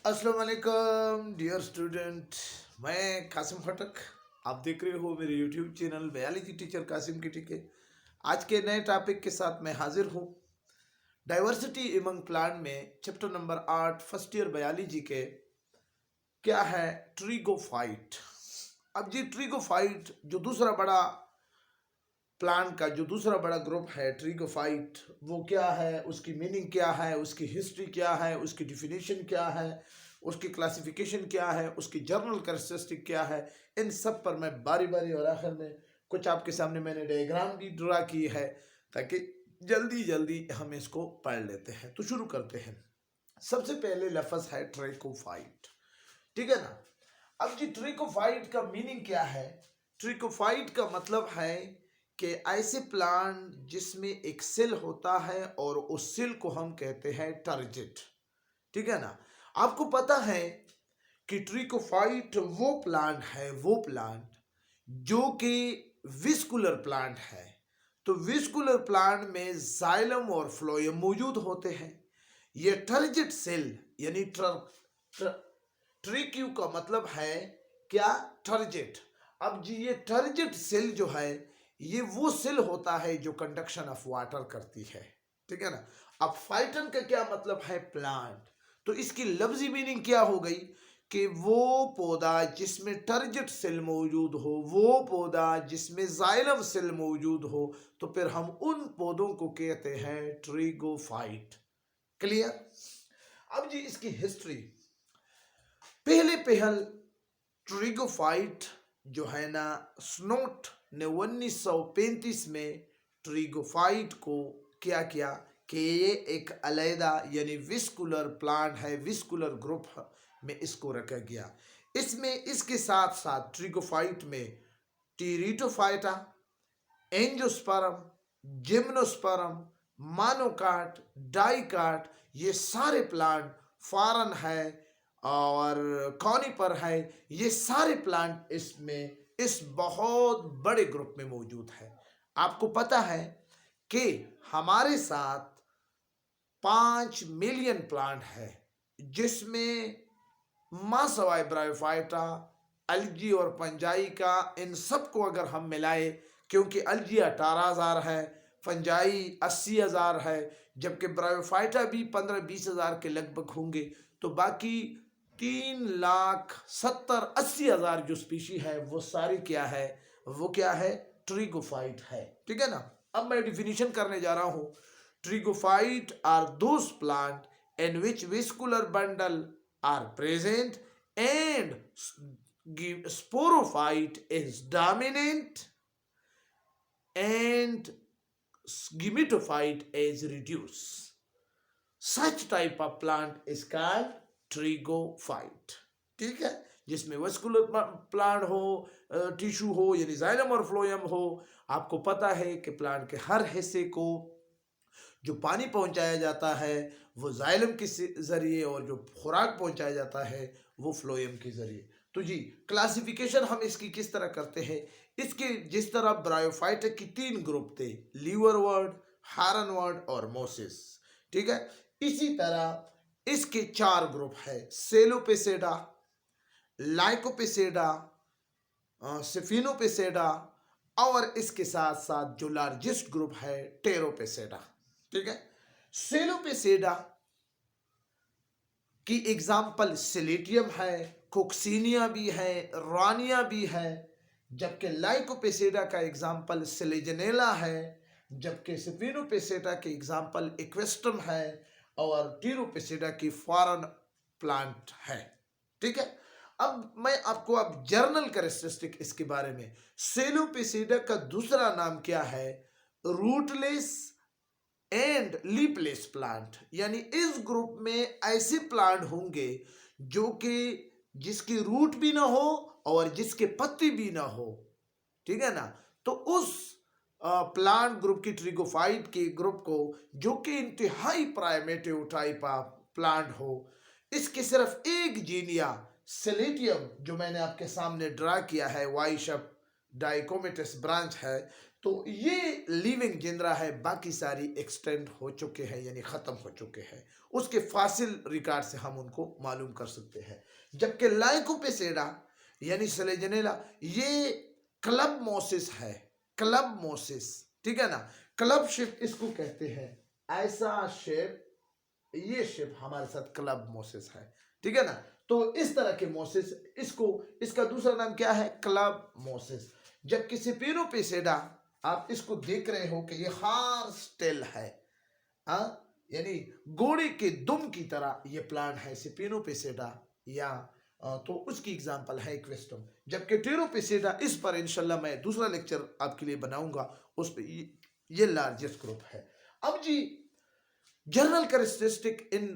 अस्सलाम वालेकुम dear student. मैं कासिम खटक, आप देख रहे हो मेरे YouTube channel biology teacher Kasim की टीके। आज के नए टॉपिक के साथ मैं हाजिर हूँ। डाइवर्सिटी एमंग प्लांट में chapter number 8 first year biology के क्या है, ट्रिगोफाइट। अब जी ट्रिगोफाइट जो दूसरा बड़ा प्लांट का जो दूसरा बड़ा ग्रुप है ट्रिगोफाइट, वो क्या है, उसकी मीनिंग क्या है, उसकी हिस्ट्री क्या है, उसकी डिफिनीशन क्या है, उसकी क्लासिफिकेशन क्या है, उसकी जर्नल कैरेक्टरिस्टिक क्या है, इन सब पर मैं बारी बारी और आखिर में कुछ आपके सामने मैंने डायग्राम भी ड्रा की है ताकि जल्दी जल्दी हम इसको पढ़ लेते हैं। तो शुरू करते हैं। सबसे पहले लफ्ज़ है ट्रिकोफाइट, ठीक है ना। अब जी ट्रिकोफाइट का मीनिंग क्या है? ट्रिकोफाइट का मतलब है कि ऐसे प्लांट जिसमें एक सेल होता है और उस सेल को हम कहते हैं टर्जिट, ठीक है ना। आपको पता है कि ट्रिकोफाइट वो प्लांट जो कि विस्कुलर प्लांट है। तो विस्कुलर प्लांट में जाइलम और फ्लोएम मौजूद होते हैं। ये टर्जिट सेल यानी ट्रिक्यू का मतलब है क्या, टर्जिट। अब जी ये टर्जिट सेल जो है ये वो सेल होता है जो कंडक्शन ऑफ वाटर करती है, ठीक है ना। अब फाइटन का क्या मतलब है, प्लांट। तो इसकी लफ्जी मीनिंग क्या हो गई कि वो पौधा जिसमें टर्जिट सेल मौजूद हो, वो पौधा जिसमें जाइलम सेल मौजूद हो, तो फिर हम उन पौधों को कहते हैं ट्रिगोफाइट। क्लियर। अब जी इसकी हिस्ट्री, पहले पहल ट्रिगोफाइट जो है ना, स्नोट ने 1935 में ट्रिगोफाइट को क्या किया कि ये एक अलहदा यानी विस्कुलर प्लांट है, विस्कुलर ग्रुप में इसको रखा गया। इसमें इसके साथ साथ ट्रिगोफाइट में टीरिटोफाइटा, एंजियोस्पर्म, जिम्नोस्पर्म, मानोकाट, डाइकाट, ये सारे प्लांट, फॉरन है और कॉनिपर है, ये सारे प्लांट इसमें इस बहुत बड़े ग्रुप में मौजूद है। आपको पता है कि हमारे साथ 5 मिलियन प्लांट है जिसमें मासवाई ब्रायोफाइटा, अलजी और पंजाई का, इन सब को अगर हम मिलाए, क्योंकि अलजी 18,000 है, फंजाई 80,000 है, जबकि ब्रायोफाइटा भी 15-20 हज़ार के लगभग होंगे, तो बाकी 3,70,80 हज़ार जो स्पीशी है वो सारी क्या है, वो क्या है, ट्रिगोफाइट है, ठीक है ना। अब मैं डिफिनीशन करने जा रहा हूं। ट्रिगोफाइट are those plant in which vascular bundle are present and sporophyte is dominant and gametophyte is reduced. Such type of plant is called ट्रिगोफाइट, ठीक है। जिसमें वस्कुलर प्लांट हो, टिश्यू हो यानी जाइलम और फ्लोएम हो। आपको पता है कि प्लांट के हर हिस्से को जो पानी पहुंचाया जाता है वो जाइलम के जरिए और जो खुराक पहुंचाया जाता है वो फ्लोएम के जरिए। तो जी क्लासिफिकेशन हम इसकी किस तरह करते हैं, इसके जिस तरह ब्रायोफाइटा की 3 ग्रुप थे, लीवरवर्ड, हारनवर्ड और मोसिस, ठीक है। इसी तरह इसके 4 ग्रुप है, सेलोपेसेडा, लाइकोपेसेडा, सिफिनोपेसेडा और इसके साथ साथ जो लार्जेस्ट ग्रुप है टेरोपेसेडा, ठीक है। सेलोपेसेडा की एग्जाम्पल सिलेटियम है, कोक्सीनिया भी है, रानिया भी है, जबकि लाइकोपेसेडा का एग्जाम्पल सिलेजनेला है, जबकि सिफिनोपेसेडा के एग्जाम्पल इक्वेस्ट्रम है और टीरोपेसेडा की फॉरेन प्लांट है, ठीक है। अब मैं आपको अब जर्नल कैरेक्टरिस्टिक इसके बारे में, सेलोपेसेडा का दूसरा नाम क्या है, रूटलेस एंड लीपलेस प्लांट, यानी इस ग्रुप में ऐसे प्लांट होंगे जो कि जिसकी रूट भी ना हो और जिसके पत्ती भी ना हो, ठीक है ना। तो उस प्लांट ग्रुप की ट्रिगोफाइट के ग्रुप को जो कि इंतहाई प्राइमेटिव टाइप ऑफ प्लांट हो, इसके सिर्फ एक जीनिया सिलेटियम जो मैंने आपके सामने ड्रा किया है, वाइशप डाइकोमेटस ब्रांच है, तो ये लिविंग जिंद्रा है, बाकी सारी एक्सटेंड हो चुके हैं यानी ख़त्म हो चुके हैं। उसके फासिल रिकॉर्ड से हम उनको मालूम कर सकते हैं। जबकि लाइकोपेसिडा यानी सेलेजनेला ये क्लब मोसिस है, क्लब मोसिस, ठीक है ना। क्लब शेप इसको कहते हैं, ऐसा शेप, ये शेप हमारे साथ क्लब मोसिस है, ठीक है ना। तो इस तरह के मोसिस, इसको, इसका दूसरा नाम क्या है, क्लब मोसिस। जबकि सिपिनोपेसिडा आप इसको देख रहे हो कि ये हार्स टेल है, यानी घोड़े के दुम की तरह ये प्लांट है सिपिनोपेसिडा, या तो उसकी एग्जांपल है क्वेस्टम। जबकि टेरोपेसिडा, इस पर इंशाल्लाह मैं दूसरा लेक्चर आपके लिए बनाऊंगा, उस पर ये लार्जेस्ट ग्रुप है। अब जी जनरल कैरेक्टरिस्टिक इन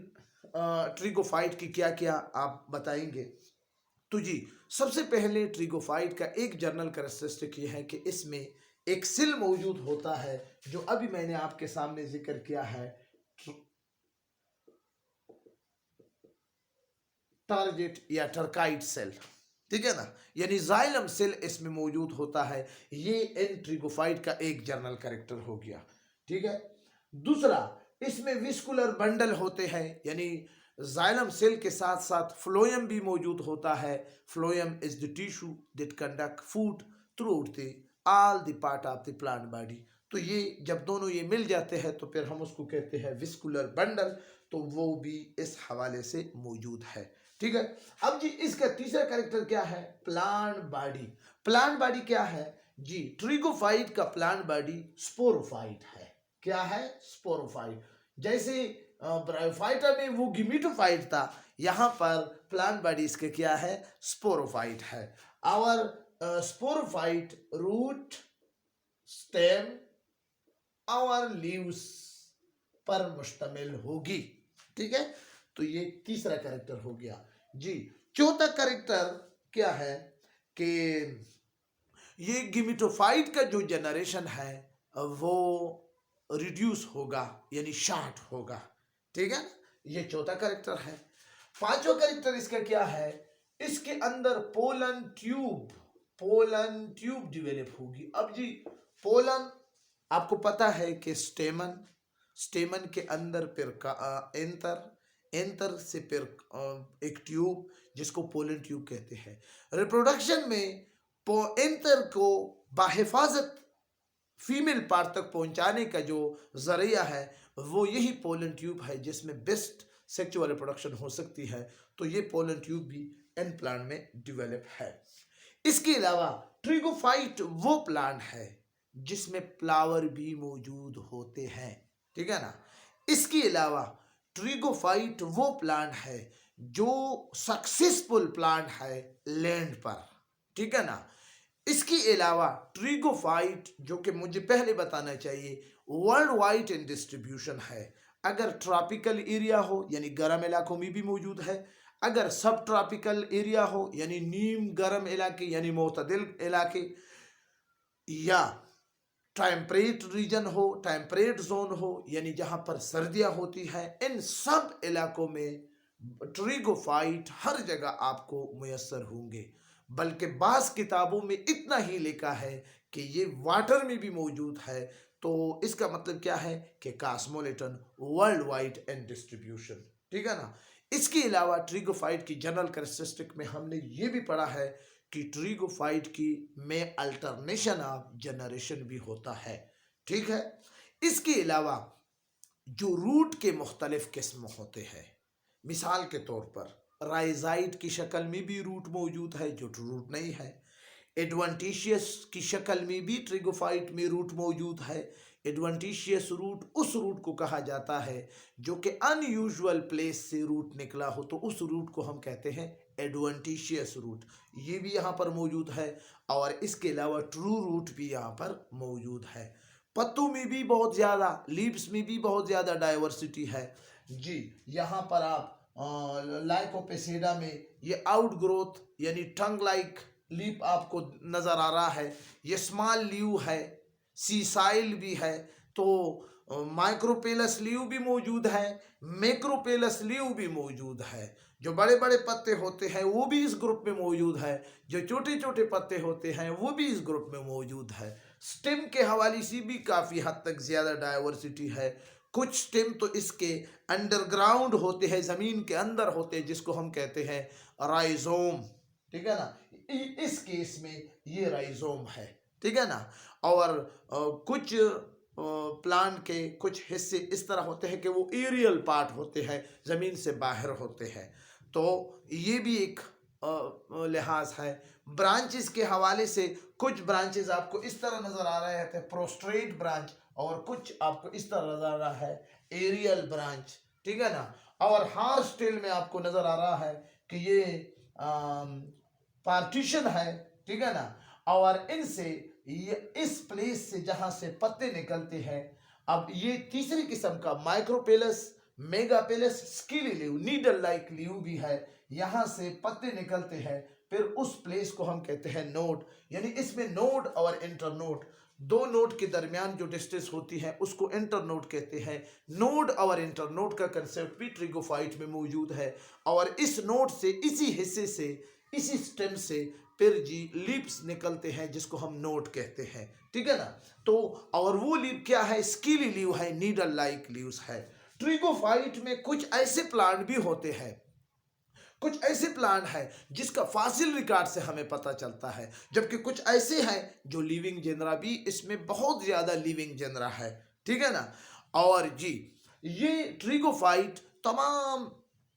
ट्रिगोफाइट की क्या क्या आप बताएंगे? तो जी सबसे पहले ट्रिगोफाइट का एक जनरल कैरेक्टरिस्टिक ये है कि इसमें एक सिल मौजूद होता है, जो अभी मैंने आपके सामने जिक्र किया है, टारगेट या टर्काइट सेल, ठीक है ना, यानी जाइलम सेल इसमें मौजूद होता है। ये इन ट्रिगोफाइट का एक जनरल कैरेक्टर हो गया, ठीक है। दूसरा, इसमें विस्कुलर बंडल होते हैं, यानी जाइलम सेल के साथ साथ फ्लोएम भी मौजूद होता है। Phloem is the tissue that conduct food throughout the all the part of the plant body. तो ये जब दोनों ये मिल जाते हैं तो फिर हम उसको कहते हैं विस्कुलर बंडल, तो वो भी इस हवाले से मौजूद है, ठीक है। अब जी इसका तीसरा कैरेक्टर क्या है, प्लांट बॉडी। प्लांट बॉडी क्या है जी, ट्रिगोफाइट का प्लांट बॉडी स्पोरोफाइट है। क्या है, स्पोरोफाइट। जैसे ब्रायोफाइटा में वो गिमिटोफाइट था, यहाँ पर प्लांट बॉडी इसके क्या है, स्पोरोफाइट है। और स्पोरोफाइट रूट, स्टेम और लीव्स पर मुश्तमिल होगी, ठीक है। तो ये तीसरा कैरेक्टर हो गया जी। चौथा कैरेक्टर क्या है कि ये गिमिटोफाइट का जो जनरेशन है वो रिड्यूस होगा, यानी शार्ट होगा, ठीक है। ये चौथा कैरेक्टर है। पांचवा कैरेक्टर इसका क्या है, इसके अंदर pollen tube, pollen tube develop होगी। अब जी पोलन आपको पता है कि स्टेमन, स्टेमन के अंदर फिर एंतर, एंतर से फिर एक ट्यूब जिसको पोलन ट्यूब कहते हैं। रिप्रोडक्शन में एंतर को बाहिफाजत फीमेल पार्ट तक पहुंचाने का जो जरिया है वो यही पोलन ट्यूब है, जिसमें बेस्ट सेक्सुअल रिप्रोडक्शन हो सकती है। तो ये पोलन ट्यूब भी इन प्लांट में डिवेलप है। इसके अलावा ट्रिगोफाइट वो प्लांट है जिसमें फ्लावर भी मौजूद होते हैं, ठीक है ना। इसके अलावा ट्रिगोफाइट वो प्लांट है जो सक्सेसफुल प्लांट है लैंड पर, ठीक है ना। इसके अलावा ट्रिगोफाइट, जो कि मुझे पहले बताना चाहिए, वर्ल्ड वाइड इन डिस्ट्रीब्यूशन है। अगर ट्रॉपिकल एरिया हो यानी गर्म इलाकों में भी मौजूद है, अगर सब ट्रॉपिकल एरिया हो यानी नीम गर्म इलाके यानी मोतदिल इलाके, या टेम्परेट रीजन हो, टेम्परेट जोन हो यानी जहां पर सर्दियां होती हैं, इन सब इलाकों में ट्रिगोफाइट हर जगह आपको मुयस्सर होंगे। बल्कि बास किताबों में इतना ही लिखा है कि ये वाटर में भी मौजूद है। तो इसका मतलब क्या है कि कॉस्मोलिटन वर्ल्ड वाइड एंड डिस्ट्रीब्यूशन, ठीक है ना। इसके अलावा ट्रिगोफाइट की जनरल कैरेक्टरिस्टिक में हमने ये भी पढ़ा है कि ट्रिगोफाइट की में अल्टरनेशन ऑफ जनरेशन भी होता है, ठीक है। इसके अलावा जो रूट के मुख्तलिफ किस्म होते हैं, मिसाल के तौर पर राइजाइट की शक्ल में भी रूट मौजूद है जो रूट नहीं है। एडवेंटिशियस की शक्ल में भी ट्रिगोफाइट में रूट मौजूद है। एडवेंटिशियस रूट उस रूट को कहा जाता है जो कि अनयूजुअल प्लेस से रूट निकला हो, तो उस रूट को हम कहते हैं एडवेंटिशियस रूट। ये भी यहाँ पर मौजूद है। और इसके अलावा ट्रू रूट भी यहाँ पर मौजूद है। पत्तों में भी बहुत ज़्यादा, लीव्स में भी बहुत ज़्यादा डाइवर्सिटी है जी। यहाँ पर आप लाइकोपेसिडा में ये आउट ग्रोथ यानी टंग लाइक लीप आपको नज़र आ रहा है। ये स्मॉल लीव है, सीसाइल भी है, तो माइक्रोपेलस लीव भी मौजूद है, मैक्रोपेलस लीव भी मौजूद है। जो बड़े बड़े पत्ते होते हैं वो भी इस ग्रुप में मौजूद है, जो छोटे छोटे पत्ते होते हैं वो भी इस ग्रुप में मौजूद है। स्टेम के हवाले से भी काफ़ी हद तक ज़्यादा डाइवर्सिटी है। कुछ स्टेम तो इसके अंडरग्राउंड होते हैं, ज़मीन के अंदर होते हैं, जिसको हम कहते हैं राइजोम, ठीक है ना। इस केस में ये राइजोम है, ठीक है ना। और कुछ प्लांट के कुछ हिस्से इस तरह होते हैं कि वो एरियल पार्ट होते हैं, ज़मीन से बाहर होते हैं। तो ये भी एक लिहाज है। ब्रांचेस के हवाले से कुछ ब्रांचेस आपको इस तरह नज़र आ रहे हैं प्रोस्ट्रेट ब्रांच, और कुछ आपको इस तरह नज़र आ रहा है एरियल ब्रांच, ठीक है ना। और हार स्टेल में आपको नज़र आ रहा है कि ये पार्टीशन है, ठीक है ना। और इनसे ये इस प्लेस से जहां से पत्ते निकलते हैं, अब ये तीसरी किस्म का माइक्रोपेलस, मेगापेलस, स्किली लीव, नीडल लाइक लीव भी है। यहां से पत्ते निकलते हैं, फिर उस प्लेस को हम कहते हैं नोड। यानी इसमें नोड और इंटरनोड, दो नोड के दरमियान जो डिस्टेंस होती है उसको इंटरनोड कहते हैं। नोड और इंटरनोड का कंसेप्ट भी ट्रिगोफाइट में मौजूद है। और इस नोड से, इसी हिस्से से, इसी स्टेम से फिर जी लीव्स निकलते हैं, जिसको हम नोड कहते हैं, ठीक है ना। तो और वो लीव क्या है? स्किली लीव है, नीडल लाइक लीव्स है। ट्रिगोफाइट में कुछ ऐसे प्लांट भी होते हैं, कुछ ऐसे प्लांट है जिसका फासिल रिकॉर्ड से हमें पता चलता है, जबकि कुछ ऐसे हैं जो लिविंग जेनरा भी, इसमें बहुत ज्यादा लिविंग जेनरा है, ठीक है ना। और जी ये ट्रिगोफाइट तमाम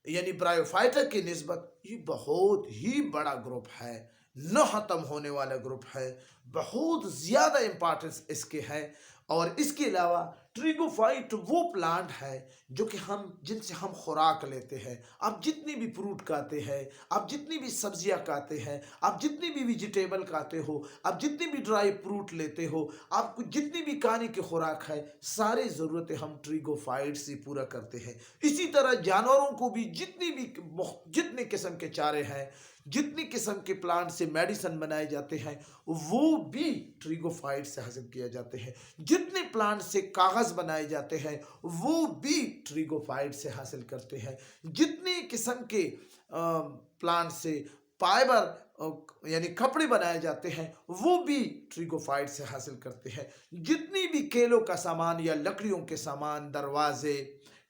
यानी ब्रायोफाइटा की निस्बत ये बहुत ही बड़ा ग्रुप है, न ख़त्म होने वाला ग्रुप है, बहुत ज़्यादा इम्पोर्टेंस इसके है। और इसके अलावा ट्रिगोफाइट वो प्लांट है जो कि हम, जिनसे हम खुराक लेते हैं। आप जितनी भी फ्रूट खाते हैं, आप जितनी भी सब्जियां खाते हैं, आप जितनी भी वेजिटेबल खाते हो, आप जितनी भी ड्राई फ्रूट लेते हो, आपको जितनी भी खाने की खुराक है, सारी ज़रूरतें हम ट्रिगोफाइट से पूरा करते हैं। इसी तरह जानवरों को भी जितने किस्म के चारे हैं, जितनी किस्म के प्लांट से मेडिसिन बनाए जाते हैं, वो भी ट्रिगोफाइट से हासिल किए जाते हैं। जितने प्लांट से कागज़ बनाए जाते हैं, वो भी ट्रिगोफाइट से हासिल करते हैं। जितने किस्म के प्लांट से फाइबर यानी कपड़े बनाए जाते हैं, वो भी ट्रिगोफाइट से हासिल करते हैं। जितनी भी केलों का सामान या लकड़ियों के सामान, दरवाजे,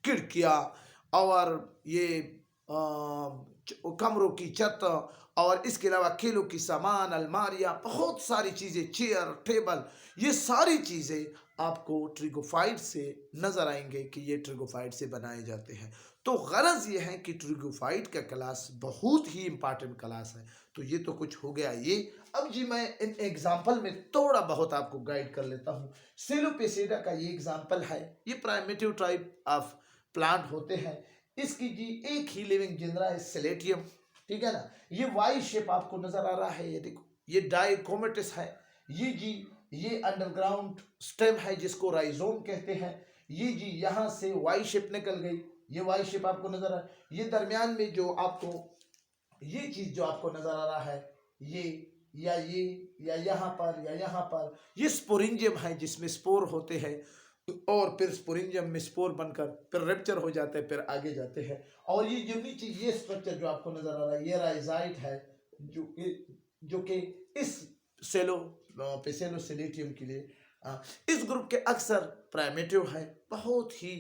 खिड़कियाँ, और ये कमरों की छत, और इसके अलावा खेलों की सामान, अलमारियाँ, बहुत सारी चीज़ें, चेयर, टेबल, ये सारी चीज़ें आपको ट्रिगोफाइट से नज़र आएंगे कि ये ट्रिगोफाइट से बनाए जाते हैं। तो गरज ये है कि ट्रिगोफाइट का क्लास बहुत ही इंपॉर्टेंट क्लास है। तो ये तो कुछ हो गया ये। अब जी मैं इन एग्जाम्पल में थोड़ा बहुत आपको गाइड कर लेता हूँ। सेलोपेसिडा का ये एग्जाम्पल है, ये प्राइमेटिव टाइप ऑफ प्लांट होते हैं। इसकी जी एक ही लिविंग जिंदरा है, सिलेटियम, ठीक है ना। ये वाई शेप आपको नजर आ रहा है, ये देखो, ये डाइकोमेटिस है। ये जी ये अंडरग्राउंड स्टेम है जिसको राइजोम कहते हैं। ये जी यहाँ से वाई शेप निकल गई, ये वाई शेप आपको नजर आ, ये दरमियान में जो आपको ये चीज जो आपको नजर आ रहा है, ये या यहाँ पर या यहाँ पर, ये स्पोरिंजियम है जिसमें स्पोर होते हैं, और फिर स्पोरिंजियम में स्पोर बनकर फिर रेप्चर हो जाते हैं, फिर आगे जाते हैं। और ये जो नीचे ये स्ट्रक्चर जो आपको नजर आ रहा है, ये राइजाइट है, जो कि इस सेलो पेसेलोसिलेटियम के लिए इस ग्रुप के अक्सर प्राइमेटिव है, बहुत ही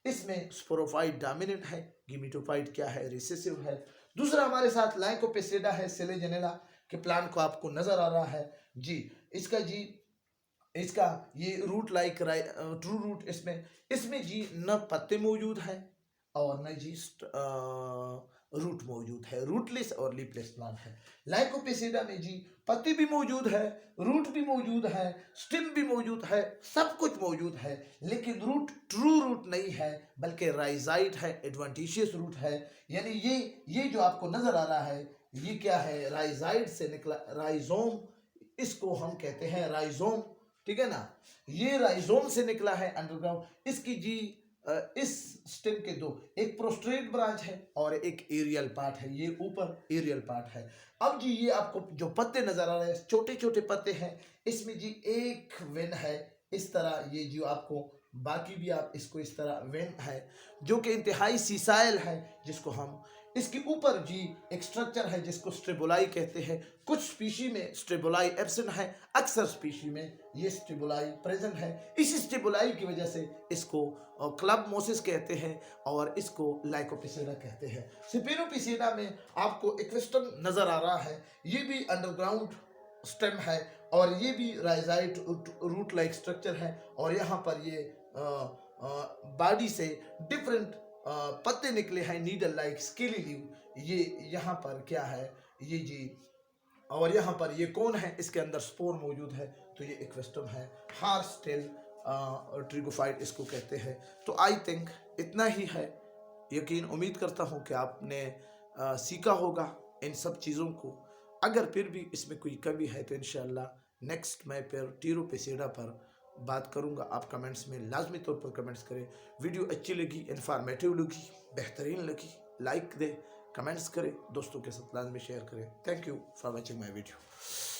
इसमें स्पोरोफाइट डोमिनेंट है, गिमेटोफाइट क्या है, रिसेसिव है। दूसरा हमारे साथ लाइकोपेसिडा है, सेलेजेनेला के प्लांट को आपको नजर आ रहा है जी। इसका ये रूट लाइक ट्रू रूट, इसमें जी न पत्ते मौजूद हैं और न जी रूट मौजूद है, रूटलेस और लीफलेस प्लांट है। लाइकोपेसिडा में जी पत्ते भी मौजूद है, रूट भी मौजूद है, स्टेम भी मौजूद है, सब कुछ मौजूद है, लेकिन रूट ट्रू रूट नहीं है, बल्कि राइजाइट है, एडवेंटिशियस रूट है। यानी ये जो आपको नजर आ रहा है, ये क्या है? राइजाइट से निकला राइजोम, इसको हम कहते हैं राइजोम, ठीक है ना। ये राइजोम से निकला है अंडरग्राउंड। इसकी जी इस स्टेम के दो, एक प्रोस्ट्रेट ब्रांच है और एक एरियल पार्ट है, ये ऊपर एरियल पार्ट है। अब जी ये आपको जो पत्ते नजर आ रहे हैं, छोटे छोटे पत्ते हैं, इसमें जी एक वेन है इस तरह, ये जो आपको बाकी भी आप इसको इस तरह वेन है जो कि इंतहाई सीसाइल है, जिसको हम इसके ऊपर जी एक स्ट्रक्चर है जिसको स्ट्रेबोलाई कहते हैं। कुछ स्पीशी में स्ट्रेबोलाई एब्सेंट है, अक्सर स्पीशी में ये स्ट्रेबोलाई प्रेजेंट है। इस स्ट्रेबोलाई की वजह से इसको क्लब मोसिस कहते हैं और इसको लाइकोपिसेडा कहते हैं। स्पिनोपिसेडा में आपको इक्वेस्टम नजर आ रहा है, ये भी अंडरग्राउंड स्टेम है और ये भी राइजाइट रूट लाइक स्ट्रक्चर है और यहाँ पर ये बॉडी से डिफरेंट पत्ते निकले हैं, नीडल लाइक स्केली लीव। ये यहाँ पर क्या है ये जी, और यहाँ पर ये कौन है, इसके अंदर स्पोर मौजूद है, तो ये इक्वेस्टम है। हार्स टेल ट्रिगोफाइट इसको कहते हैं। तो आई थिंक इतना ही है। यकीन उम्मीद करता हूँ कि आपने सीखा होगा इन सब चीज़ों को। अगर फिर भी इसमें कोई कमी है तो इंशाल्लाह नेक्स्ट मैं फिर टीरोपेसिडा पर बात करूंगा। आप कमेंट्स में लाजमी तौर पर कमेंट्स करें। वीडियो अच्छी लगी, इन्फॉर्मेटिव लगी, बेहतरीन लगी, लाइक दें, कमेंट्स करें, दोस्तों के साथ लाजमी शेयर करें। Thank you for watching my video.